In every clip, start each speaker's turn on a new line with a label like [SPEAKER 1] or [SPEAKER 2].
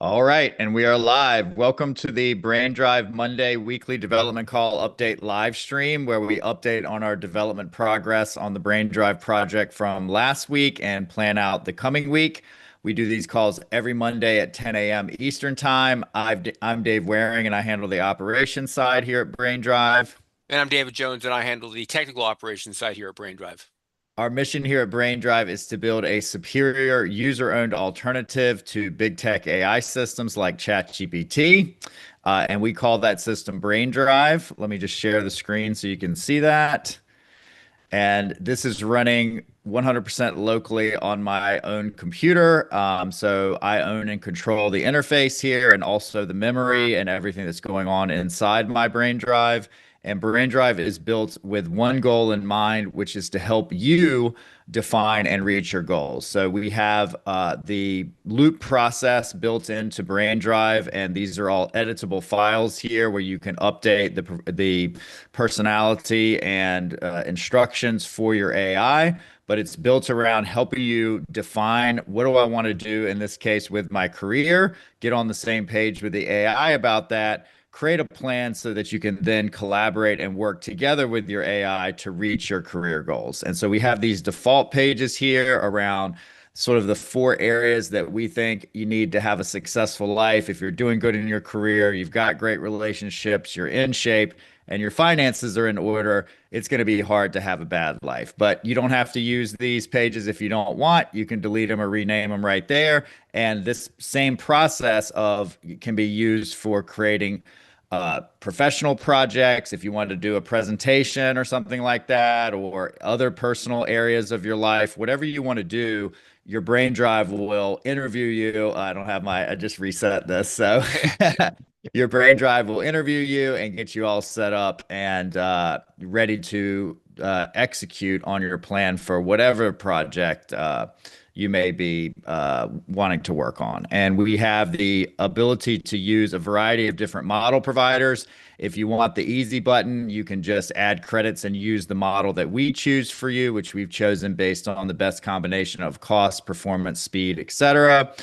[SPEAKER 1] All right, and we are live. Welcome to the BrainDrive Monday weekly development call update live stream, where we update on our development progress on the BrainDrive project from last week and plan out the coming week. We do these calls every Monday at 10 a.m. Eastern Time. I'm Dave Waring, and I handle the operations side here at BrainDrive.
[SPEAKER 2] And I'm David Jones, and I handle the technical operations side here at BrainDrive.
[SPEAKER 1] Our mission here at BrainDrive is to build a superior user-owned alternative to big tech AI systems like ChatGPT. And we call that system BrainDrive. Let me just share the screen so you can see that. And this is running 100% locally on my own computer. So I own and control the interface here and also the memory and everything that's going on inside my BrainDrive. And BrainDrive is built with one goal in mind, which is to help you define and reach your goals. So we have the loop process built into BrainDrive, and these are all editable files here where you can update the personality and instructions for your AI. But it's built around helping you define what do I want to do in this case with my career, get on the same page with the AI about that, create a plan so that you can then collaborate and work together with your AI to reach your career goals. And so we have these default pages here around sort of the four areas that we think you need to have a successful life. If you're doing good in your career, you've got great relationships, you're in shape, and your finances are in order, it's going to be hard to have a bad life. But you don't have to use these pages if you don't want. You can delete them or rename them right there. And this same process of can be used for creating professional projects, if you want to do a presentation or something like that, or other personal areas of your life, whatever you want to do, your BrainDrive will interview you. I just reset this. So your BrainDrive will interview you and get you all set up and ready to execute on your plan for whatever project you may be wanting to work on. And we have the ability to use a variety of different model providers. If you want the easy button, you can just add credits and use the model that we choose for you, which we've chosen based on the best combination of cost, performance, speed, etc.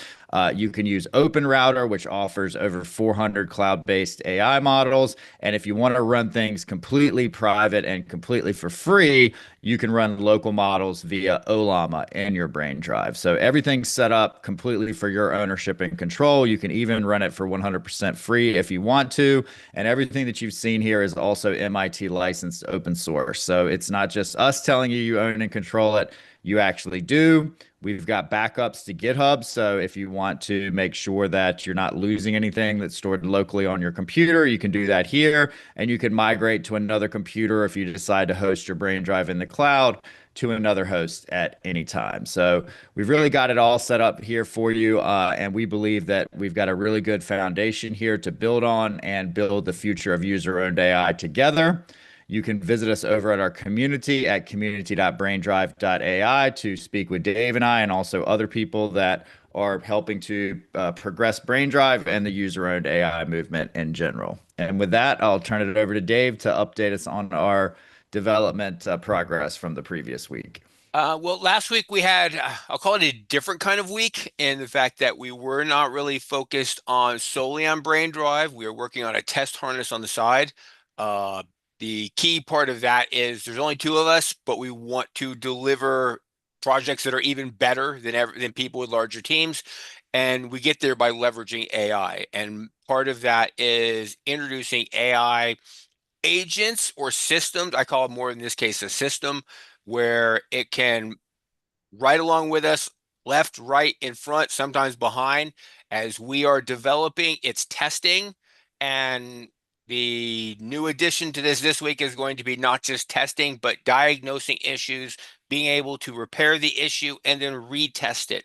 [SPEAKER 1] You can use OpenRouter, which offers over 400 cloud-based AI models. And if you want to run things completely private and completely for free, you can run local models via Olama in your BrainDrive. So everything's set up completely for your ownership and control. You can even run it for 100% free if you want to. And everything that you've seen here is also MIT licensed open source. So it's not just us telling you you own and control it. You actually do. We've got backups to GitHub. So if you want to make sure that you're not losing anything that's stored locally on your computer, you can do that here. And you can migrate to another computer if you decide to host your BrainDrive in the cloud to another host at any time. So we've really got it all set up here for you. And we believe that we've got a really good foundation here to build on and build the future of user-owned AI together. You can visit us over at our community at community.braindrive.ai to speak with Dave and I, and also other people that are helping to progress BrainDrive and the user-owned AI movement in general. And with that, I'll turn it over to Dave to update us on our development progress from the previous week.
[SPEAKER 2] Well, last week we had, I'll call it a different kind of week in the fact that we were not really focused on solely on BrainDrive. We were working on a test harness on the side. Uh, the key part of that is there's only two of us, but we want to deliver projects that are even better than people with larger teams. And we get there by leveraging AI. And part of that is introducing AI agents or systems. I call it more in this case a system where it can ride along with us, left, right, in front, sometimes behind, as we are developing its testing. And the new addition to this week is going to be not just testing, but diagnosing issues, being able to repair the issue, and then retest it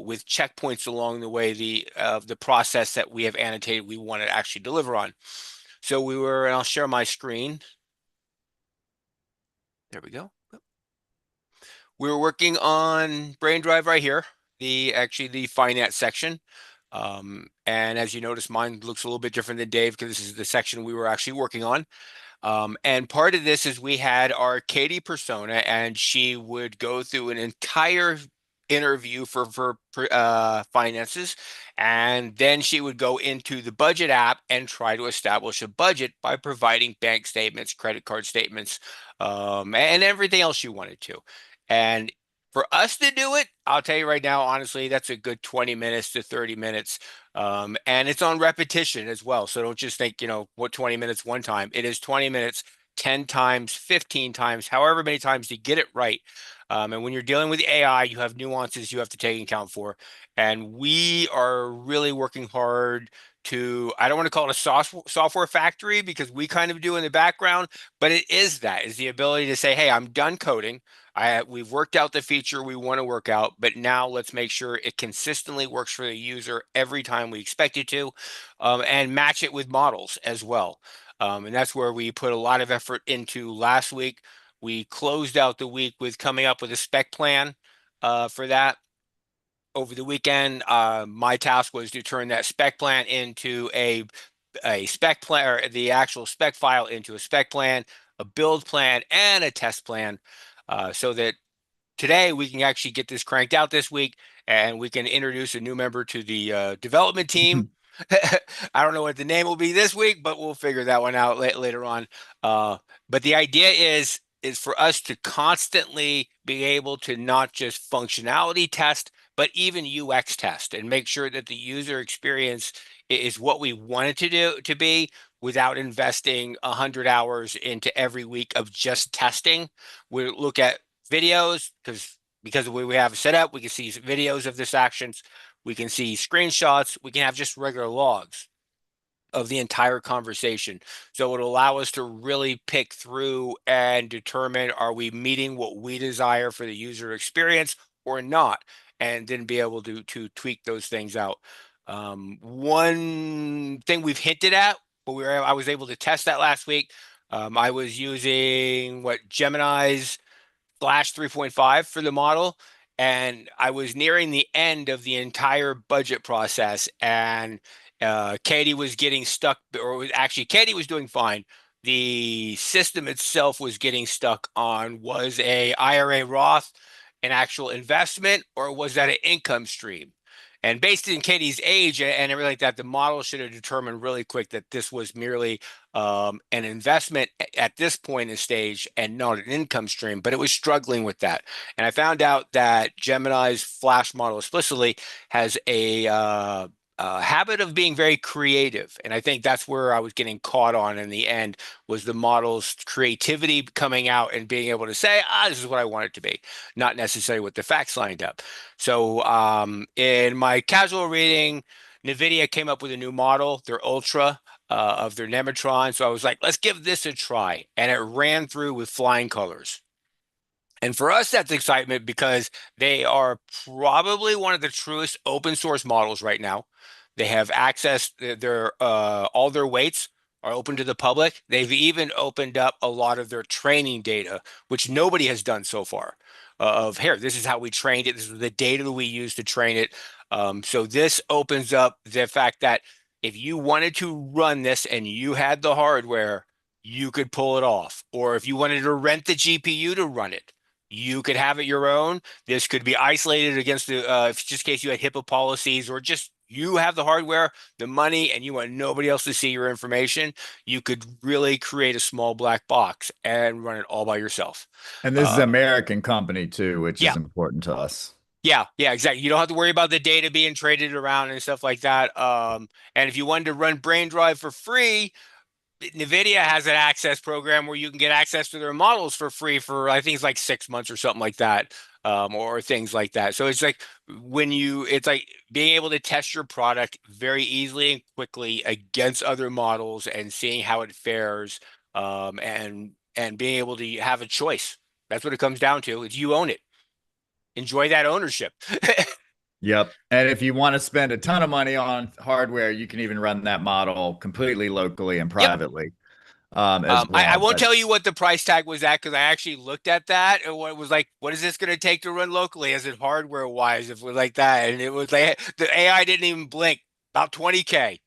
[SPEAKER 2] with checkpoints along the way of the process that we have annotated we want to actually deliver on. So and I'll share my screen. There we go. We were working on BrainDrive right here, actually the finance section. And as you notice, mine looks a little bit different than Dave because this is the section we were actually working on. And part of this is we had our Katie persona, and she would go through an entire interview for finances, and then she would go into the budget app and try to establish a budget by providing bank statements, credit card statements, and everything else she wanted to. And for us to do it, I'll tell you right now, honestly, that's a good 20 minutes to 30 minutes. And it's on repetition as well. So don't just think, what 20 minutes one time. It is 20 minutes, 10 times, 15 times, however many times to get it right. And when you're dealing with AI, you have nuances you have to take account for. And we are really working hard to, I don't want to call it a software factory because we kind of do in the background, but it is that, is the ability to say, hey, I'm done coding. We've worked out the feature we want to work out, but now let's make sure it consistently works for the user every time we expect it to, and match it with models as well. And that's where we put a lot of effort into last week. We closed out the week with coming up with a spec plan for that. Over the weekend, my task was to turn that spec plan into a spec plan, or the actual spec file into a spec plan, a build plan, and a test plan, so that today we can actually get this cranked out this week, and we can introduce a new member to the development team. I don't know what the name will be this week, but we'll figure that one out later on. But the idea is for us to constantly be able to not just functionality test, but even UX test and make sure that the user experience is what we want it to be without investing 100 hours into every week of just testing. We look at videos because of the way we have it set up, we can see videos of this actions, we can see screenshots, we can have just regular logs of the entire conversation. So it'll allow us to really pick through and determine, are we meeting what we desire for the user experience or not? And then be able to tweak those things out. One thing we've hinted at, but I was able to test that last week. I was using Gemini's Flash 3.5 for the model. And I was nearing the end of the entire budget process, and Katie was getting stuck, or actually, Katie was doing fine. The system itself was getting stuck on, was a IRA Roth an actual investment, or was that an income stream? And based in Katie's age and everything like that, the model should have determined really quick that this was merely an investment at this point in stage and not an income stream, but it was struggling with that. And I found out that Gemini's Flash model explicitly has a habit of being very creative. And I think that's where I was getting caught on in the end, was the model's creativity coming out and being able to say, this is what I want it to be, not necessarily what the facts lined up. So in my casual reading, NVIDIA came up with a new model, their Ultra, of their Nematron. So I was like, let's give this a try. And it ran through with flying colors. And for us, that's excitement because they are probably one of the truest open source models right now. They have access, all their weights are open to the public. They've even opened up a lot of their training data, which nobody has done so far. Of here, this is how we trained it. This is the data that we use to train it. So this opens up the fact that if you wanted to run this and you had the hardware, you could pull it off. Or if you wanted to rent the GPU to run it, you could have it your own. This could be isolated against the, just in case you had HIPAA policies, or just you have the hardware, the money, and you want nobody else to see your information. You could really create a small black box and run it all by yourself.
[SPEAKER 1] And this is an
[SPEAKER 2] Uh,
[SPEAKER 1] American company too, which
[SPEAKER 2] yeah,
[SPEAKER 1] is important to us.
[SPEAKER 2] yeah, exactly. You don't have to worry about the data being traded around and stuff like that. And if you wanted to run BrainDrive for free, NVIDIA has an access program where you can get access to their models for free for, I think it's like 6 months or something like that, or things like that. So it's like it's like being able to test your product very easily and quickly against other models and seeing how it fares, and being able to have a choice. That's what it comes down to. Is you own it. Enjoy that ownership.
[SPEAKER 1] Yep. And if you want to spend a ton of money on hardware, you can even run that model completely locally and
[SPEAKER 2] Yep.
[SPEAKER 1] privately, as
[SPEAKER 2] I
[SPEAKER 1] well.
[SPEAKER 2] won't
[SPEAKER 1] But
[SPEAKER 2] tell you what the price tag was at because I actually looked at that and what it was like, what is this going to take to run locally? Is it hardware wise? If it was like that, and it was like the AI didn't even blink. About 20K.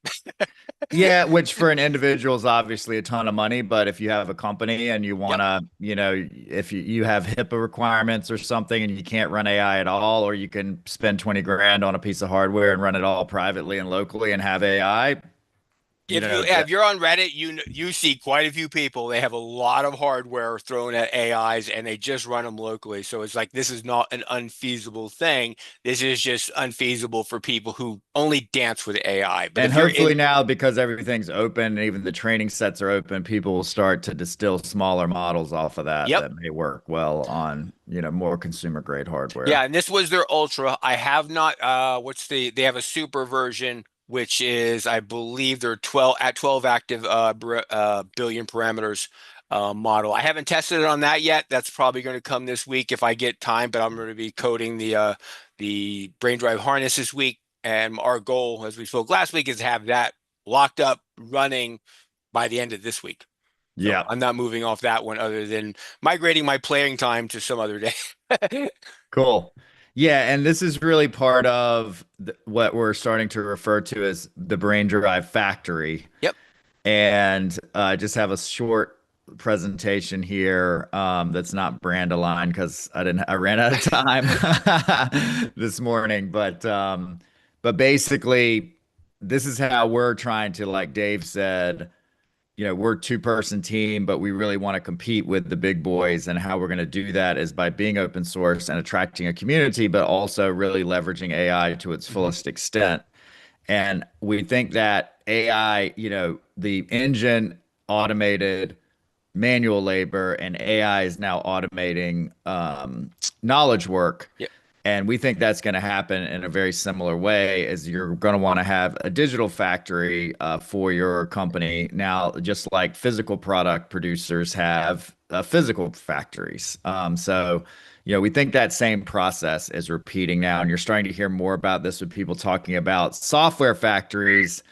[SPEAKER 1] Yeah, which for an individual is obviously a ton of money, but if you have a company and you want
[SPEAKER 2] Yep.
[SPEAKER 1] to, if you have HIPAA requirements or something and you can't run AI at all, or you can spend 20 grand on a piece of hardware and run it all privately and locally and have AI, you
[SPEAKER 2] If you
[SPEAKER 1] know,
[SPEAKER 2] if you're on Reddit, you see quite a few people. They have a lot of hardware thrown at AIs, and they just run them locally. So it's like this is not an unfeasible thing. This is just unfeasible for people who only dance with AI. But
[SPEAKER 1] and
[SPEAKER 2] if you're
[SPEAKER 1] hopefully
[SPEAKER 2] in,
[SPEAKER 1] now because everything's open and even the training sets are open, people will start to distill smaller models off of that
[SPEAKER 2] yep,
[SPEAKER 1] that may work well on, more consumer grade hardware.
[SPEAKER 2] yeah, and this was their Ultra. I have not. They have a super version, which is I believe they're 12 active billion parameters model. I haven't tested it on that yet. That's probably going to come this week if I get time. But I'm going to be coding the BrainDrive harness this week, and our goal, as we spoke last week, is to have that locked up running by the end of this week. So
[SPEAKER 1] Yeah.
[SPEAKER 2] I'm not moving off that one other than migrating my playing time to some other day.
[SPEAKER 1] Cool. Yeah, and this is really part of what we're starting to refer to as the Brain Drive Factory.
[SPEAKER 2] Yep.
[SPEAKER 1] And just have a short presentation here that's not brand aligned because I ran out of time this morning. But basically, this is how we're trying to, like Dave said, we're a two-person team, but we really want to compete with the big boys. And how we're going to do that is by being open source and attracting a community, but also really leveraging AI to its
[SPEAKER 2] Mhm.
[SPEAKER 1] fullest extent. And we think that AI, the engine automated manual labor, and AI is now automating knowledge work.
[SPEAKER 2] Yep.
[SPEAKER 1] And we think that's going to happen in a very similar way as you're going to want to have a digital factory for your company now, just like physical product producers have physical factories. We think that same process is repeating now, and you're starting to hear more about this with people talking about software factories,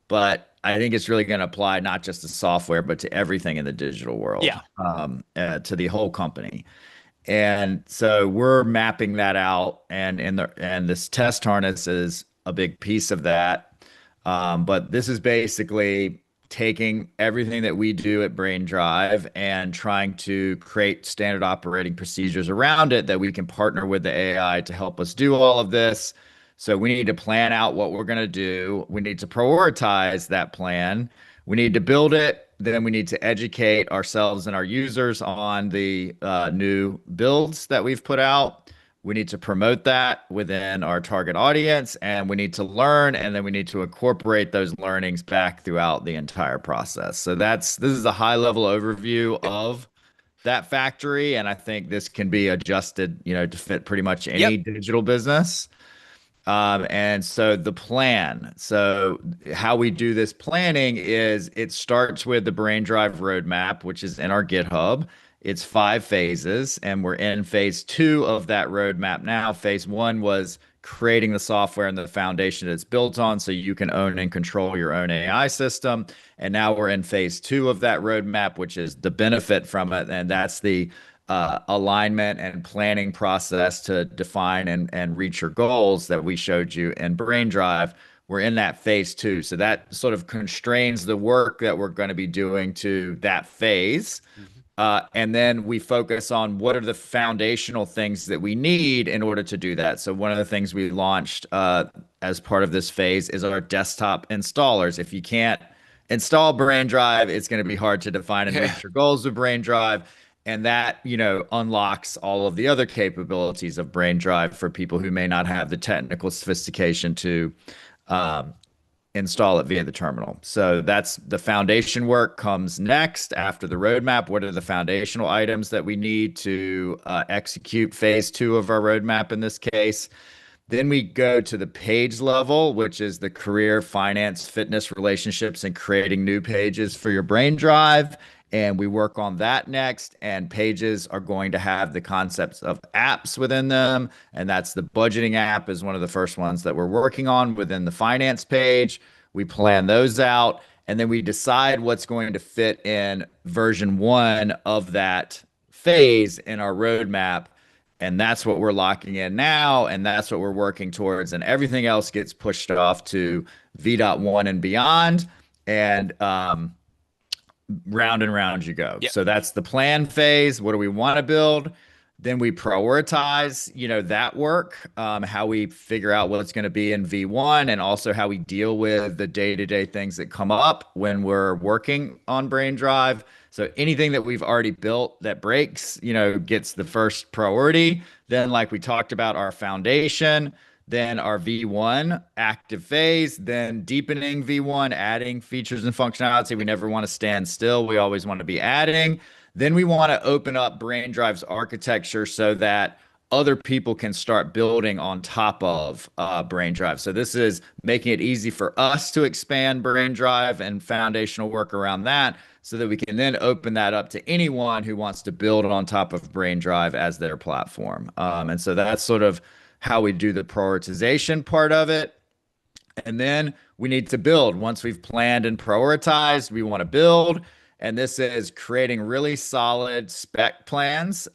[SPEAKER 1] but I think it's really going to apply not just to software, but to everything in the digital world,
[SPEAKER 2] Yeah.
[SPEAKER 1] to the whole company. And so we're mapping that out, and this test harness is a big piece of that. But this is basically taking everything that we do at BrainDrive and trying to create standard operating procedures around it that we can partner with the AI to help us do all of this. So we need to plan out what we're going to do. We need to prioritize that plan. We need to build it. Then we need to educate ourselves and our users on the new builds that we've put out. We need to promote that within our target audience, and we need to learn, and then we need to incorporate those learnings back throughout the entire process. So this is a high level overview
[SPEAKER 2] Yep.
[SPEAKER 1] of that factory, and I think this can be adjusted, to fit pretty much
[SPEAKER 2] Yep.
[SPEAKER 1] any digital business. And so the plan. So how we do this planning is it starts with the Brain Drive roadmap, which is in our GitHub. It's 5 phases, and we're in phase 2 of that roadmap now. Phase 1 was creating the software and the foundation it's built on so you can own and control your own AI system. And now we're in phase 2 of that roadmap, which is the benefit from it. And that's the alignment and planning process to define and reach your goals that we showed you in Brain Drive. We're in that phase 2. So that sort of constrains the work that we're going to be doing to that phase.
[SPEAKER 2] Mhm.
[SPEAKER 1] And then we focus on what are the foundational things that we need in order to do that. So one of the things we launched as part of this phase is our desktop installers. If you can't install BrainDrive, it's going to be hard to define and reach your goals with BrainDrive. And that, unlocks all of the other capabilities of BrainDrive for people who may not have the technical sophistication to um, install it via the terminal. So that's the foundation work comes next after the roadmap. What are the foundational items that we need to execute phase 2 of our roadmap in this case? Then we go to the page level, which is the career, finance, fitness, relationships, and creating new pages for your Brain Drive. And we work on that next. And pages are going to have the concepts of apps within them. And that's the budgeting app is one of the first ones that we're working on within the finance page. We plan those out. And then we decide what's going to fit in version 1 of that phase in our roadmap. And that's what we're locking in now, and that's what we're working towards. And everything else gets pushed off to V.1 and beyond. And round and round you go.
[SPEAKER 2] Yep.
[SPEAKER 1] So that's the plan phase. What do we want to build? Then we prioritize, that work, how we figure out what it's going to be in V1, and also how we deal with the day-to-day things that come up when we're working on BrainDrive. So anything that we've already built that breaks, gets the first priority. Then, like we talked about, our foundation, then our V1 active phase, then deepening V1, adding features and functionality. We never want to stand still. We always want to be adding. Then we want to open up BrainDrive's architecture so that other people can start building on top of BrainDrive. So this is making it easy for us to expand BrainDrive and foundational work around that so that we can then open that up to anyone who wants to build on top of BrainDrive as their platform. And so that's sort of how we do the prioritization part of it. And then we need to build. Once we've planned and prioritized, we want to build. And this is creating really solid spec plans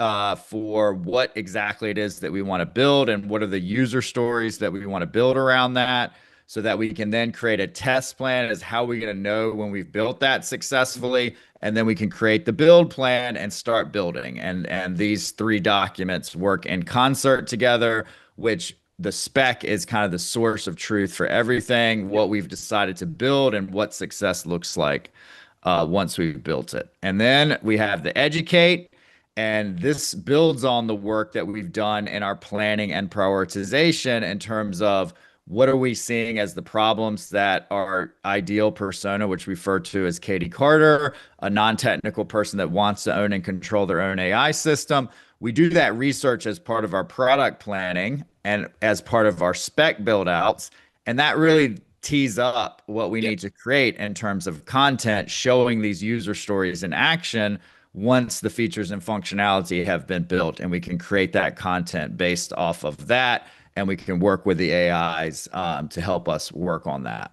[SPEAKER 1] for what exactly it is that we want to build and what are the user stories that we want to build around that so that we can then create a test plan as how we're going to know when we've built that successfully. And then we can create the build plan and start building. And these three documents work in concert together, which the spec is kind of the source of truth for everything,
[SPEAKER 2] Yep.
[SPEAKER 1] what we've decided to build and what success looks like once we've built it. And then we have the educate, and this builds on the work that we've done in our planning and prioritization in terms of what are we seeing as the problems that our ideal persona, which we refer to as Katie Carter, a non-technical person that wants to own and control their own AI system. We do that research as part of our product planning and as part of our spec build outs. And that really tees up what we
[SPEAKER 2] Yep.
[SPEAKER 1] need to create in terms of content, showing these user stories in action once the features and functionality have been built. And we can create that content based off of that. And we can work with the AIs to help us work on that.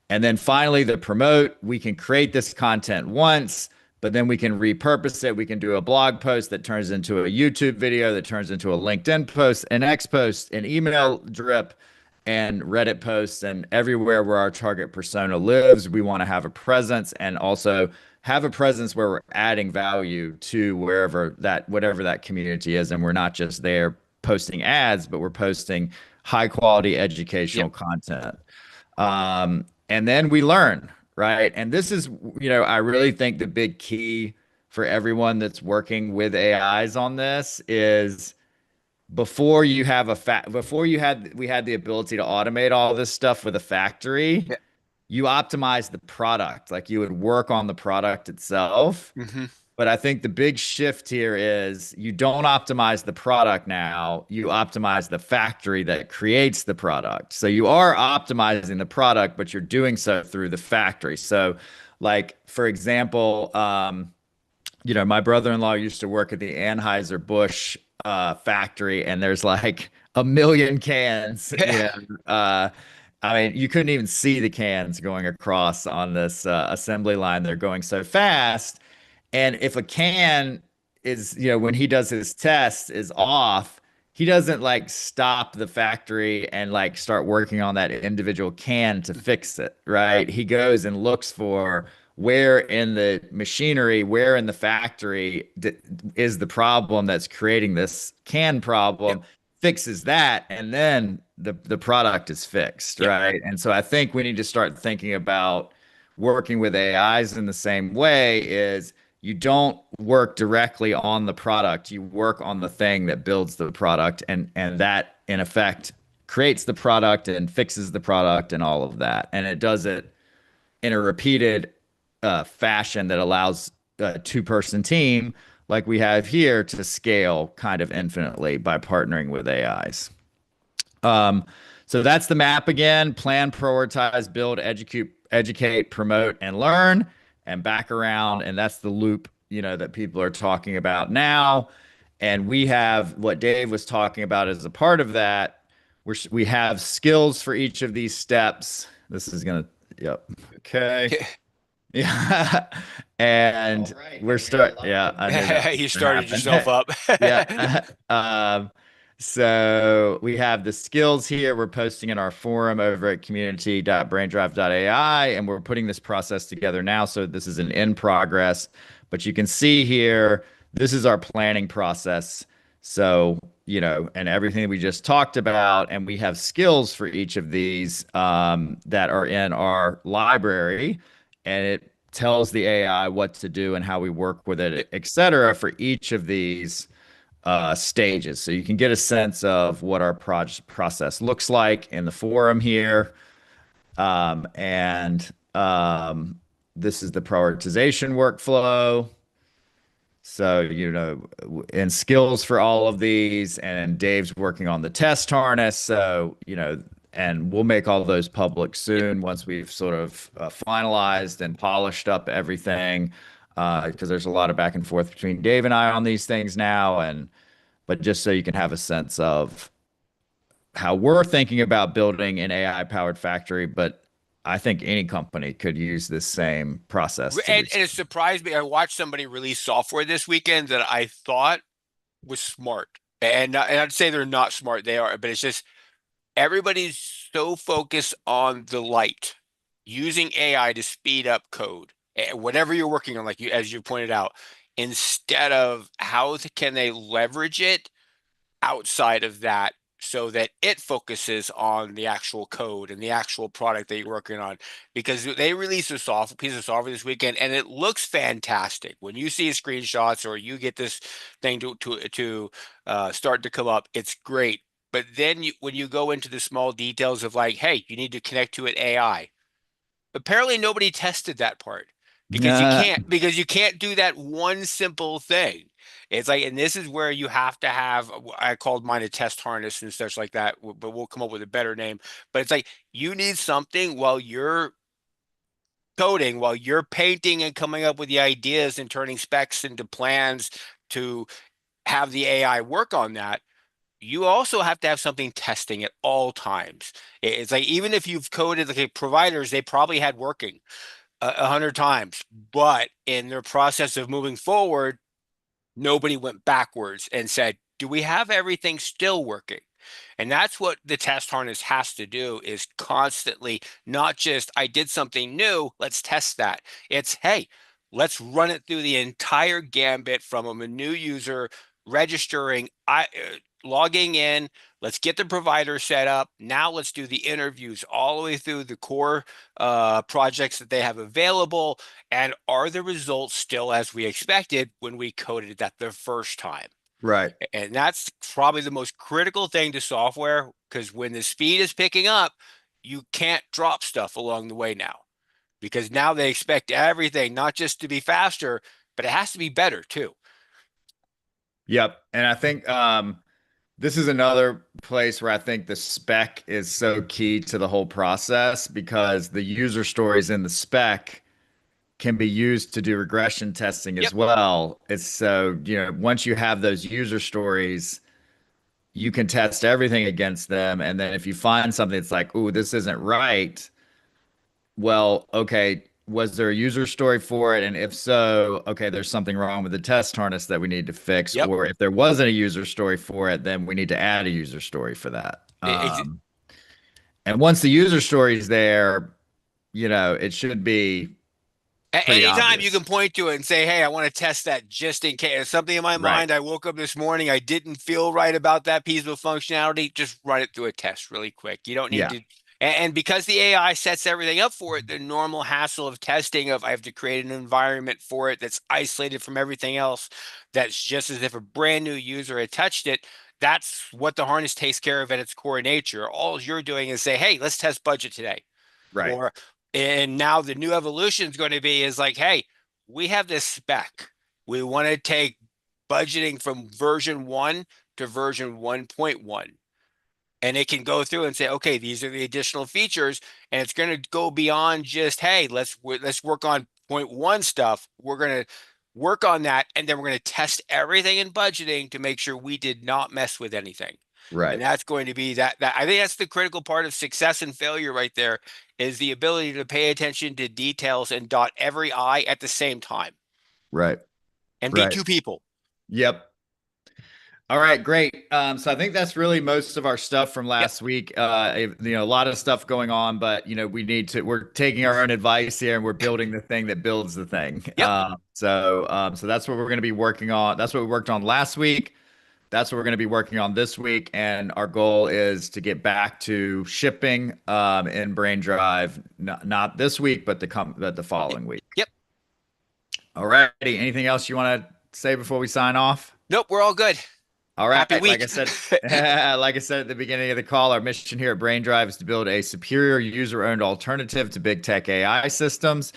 [SPEAKER 1] And then finally, the promote, we can create this content once, but then we can repurpose it. We can do a blog post that turns into a YouTube video, that turns into a LinkedIn post, an X post, an email drip, and Reddit posts, and everywhere where our target persona lives. We want to have a presence and also have a presence where we're adding value to wherever that, whatever that community is. And we're not just there posting ads, but we're posting high quality educational
[SPEAKER 2] Yep.
[SPEAKER 1] content. And then we learn, right? And this is, I really think the big key for everyone that's working with AIs on this is before you have a before we had the ability to automate all this stuff with a factory,
[SPEAKER 2] Yep.
[SPEAKER 1] you optimize the product, like you would work on the product itself.
[SPEAKER 2] Mm-hmm.
[SPEAKER 1] But I think the big shift here is you don't optimize the product now, you optimize the factory that creates the product. So you are optimizing the product, but you're doing so through the factory. So, like, for example, my brother-in-law used to work at the Anheuser-Busch factory, and there's like a million cans, I mean, you couldn't even see the cans going across on this assembly line. They're going so fast. And if a can is, when he does his test is off, he doesn't like stop the factory and like start working on that individual can to fix it, right? He goes and looks for where in the machinery, where in the factory is the problem that's creating this can
[SPEAKER 2] Yep.
[SPEAKER 1] problem, fixes that, and then the product is fixed,
[SPEAKER 2] Yep.
[SPEAKER 1] right? And so I think we need to start thinking about working with AIs in the same way is you don't work directly on the product, you work on the thing that builds the product and that in effect creates the product and fixes the product and all of that. And it does it in a repeated fashion that allows a two-person team like we have here to scale kind of infinitely by partnering with AIs. Um, so that's the map again: plan, prioritize, build, educate, promote, and learn, and back around. And that's the loop, that people are talking about now. And we have what Dave was talking about as a part of that. We have skills for each of these steps. This is gonna, yep. Okay. Yeah. And
[SPEAKER 3] All right,
[SPEAKER 1] we're
[SPEAKER 3] I really
[SPEAKER 1] start.
[SPEAKER 3] like
[SPEAKER 1] Yeah,
[SPEAKER 3] it.
[SPEAKER 1] I knew that was
[SPEAKER 2] You
[SPEAKER 1] gonna
[SPEAKER 2] started yourself
[SPEAKER 1] happen.
[SPEAKER 2] up.
[SPEAKER 1] Yeah. So we have the skills here. We're posting in our forum over at community.braindrive.ai, and we're putting this process together now. So this is an in progress, but you can see here, this is our planning process. So, and everything that we just talked about, and we have skills for each of these that are in our library, and it tells the AI what to do and how we work with it, et cetera, for each of these stages. So you can get a sense of what our project process looks like in the forum here. And This is the prioritization workflow. So, and skills for all of these. And Dave's working on the test harness. So, and we'll make all those public soon once we've sort of finalized and polished up everything. Because there's a lot of back and forth between Dave and I on these things now. But just so you can have a sense of how we're thinking about building an AI powered factory. But I think any company could use this same process to do
[SPEAKER 2] And
[SPEAKER 1] so.
[SPEAKER 2] it surprised me. I watched somebody release software this weekend that I thought was smart. And I'd say they're not smart. They are, but it's just everybody's so focused on the light, using AI to speed up code, whatever you're working on, like you, as you pointed out, instead of how can they leverage it outside of that so that it focuses on the actual code and the actual product that you're working on. Because they released a software piece of software this weekend and it looks fantastic. When you see screenshots or you get this thing to start to come up, it's great. But then when you go into the small details of like, hey, you need to connect to an AI. Apparently nobody tested that part
[SPEAKER 1] Nah,
[SPEAKER 2] because you can't do that one simple thing. It's like, and this is where you have to have, I called mine a test harness and such like that, but we'll come up with a better name. But it's like you need something while you're coding, while you're painting and coming up with the ideas and turning specs into plans to have the AI work on that. You also have to have something testing at all times. It's like even if you've coded like providers, they probably had working 100 times. But in their process of moving forward, nobody went backwards and said, do we have everything still working? And that's what the test harness has to do is constantly not just, I did something new, let's test that. It's, hey, let's run it through the entire gambit from a new user registering, logging in. Let's get the provider set up. Now let's do the interviews all the way through the core projects that they have available. And are the results still as we expected when we coded that the first time?
[SPEAKER 1] right.
[SPEAKER 2] And that's probably the most critical thing to software because when the speed is picking up, you can't drop stuff along the way now because now they expect everything not just to be faster, but it has to be better too.
[SPEAKER 1] Yep. And I think this is another place where I think the spec is so key to the whole process because the user stories in the spec can be used to do regression testing
[SPEAKER 2] Yep.
[SPEAKER 1] as well. It's so, once you have those user stories, you can test everything against them. And then if you find something that's like, ooh, this isn't right, well, okay, was there a user story for it? And if so, okay, there's something wrong with the test harness that we need to fix.
[SPEAKER 2] Yep.
[SPEAKER 1] Or if there wasn't a user story for it, then we need to add a user story for that.
[SPEAKER 2] Ex-
[SPEAKER 1] And once the user story is there, it should be pretty
[SPEAKER 2] Anytime you can
[SPEAKER 1] obvious.
[SPEAKER 2] point to it and say, hey, I want to test that just in case. Something in my
[SPEAKER 1] Right.
[SPEAKER 2] mind, I woke up this morning, I didn't feel right about that piece of functionality. Just run it through a test really quick. You don't need
[SPEAKER 1] Yeah.
[SPEAKER 2] to. And because the AI sets everything up for it, the normal hassle of testing of I have to create an environment for it that's isolated from everything else, that's just as if a brand new user had touched it. That's what the harness takes care of at its core nature. All you're doing is say, hey, let's test budget today.
[SPEAKER 1] Right.
[SPEAKER 2] Or and now the new evolution is going to be is like, hey, we have this spec. We want to take budgeting from version 1 to version 1.1. And it can go through and say, okay, these are the additional features, and it's going to go beyond just, hey, let's work on point one stuff. We're going to work on that, and then we're going to test everything in budgeting to make sure we did not mess with anything. And
[SPEAKER 1] Right.
[SPEAKER 2] that's going to be that I think that's the critical part of success and failure right there is the ability to pay attention to details and dot every I at the same time
[SPEAKER 1] Right.
[SPEAKER 2] and be
[SPEAKER 1] Right.
[SPEAKER 2] two people.
[SPEAKER 1] Yep. All right, great. So I think that's really most of our stuff from
[SPEAKER 2] Yep.
[SPEAKER 1] last week. A lot of stuff going on, but we're taking our own advice here and we're building the thing that builds the thing.
[SPEAKER 2] Yep.
[SPEAKER 1] So that's what we're going to be working on. That's what we worked on last week. That's what we're going to be working on this week. And our goal is to get back to shipping in BrainDrive, not this week, but the following week.
[SPEAKER 2] Yep.
[SPEAKER 1] All righty. Anything else you want to say before we sign off?
[SPEAKER 2] Nope. We're all good.
[SPEAKER 1] All right,
[SPEAKER 2] Happy
[SPEAKER 1] like I
[SPEAKER 2] week.
[SPEAKER 1] said, like I said at the beginning of the call, our mission here at BrainDrive is to build a superior user-owned alternative to big tech AI systems.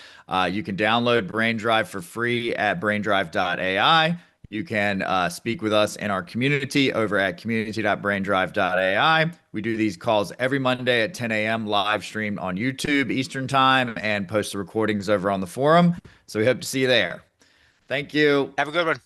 [SPEAKER 1] You can download BrainDrive for free at braindrive.ai. You can speak with us in our community over at community.braindrive.ai. We do these calls every Monday at 10 a.m. live streamed on YouTube Eastern Time and post the recordings over on the forum. So we hope to see you there. Thank you.
[SPEAKER 2] Have a good one.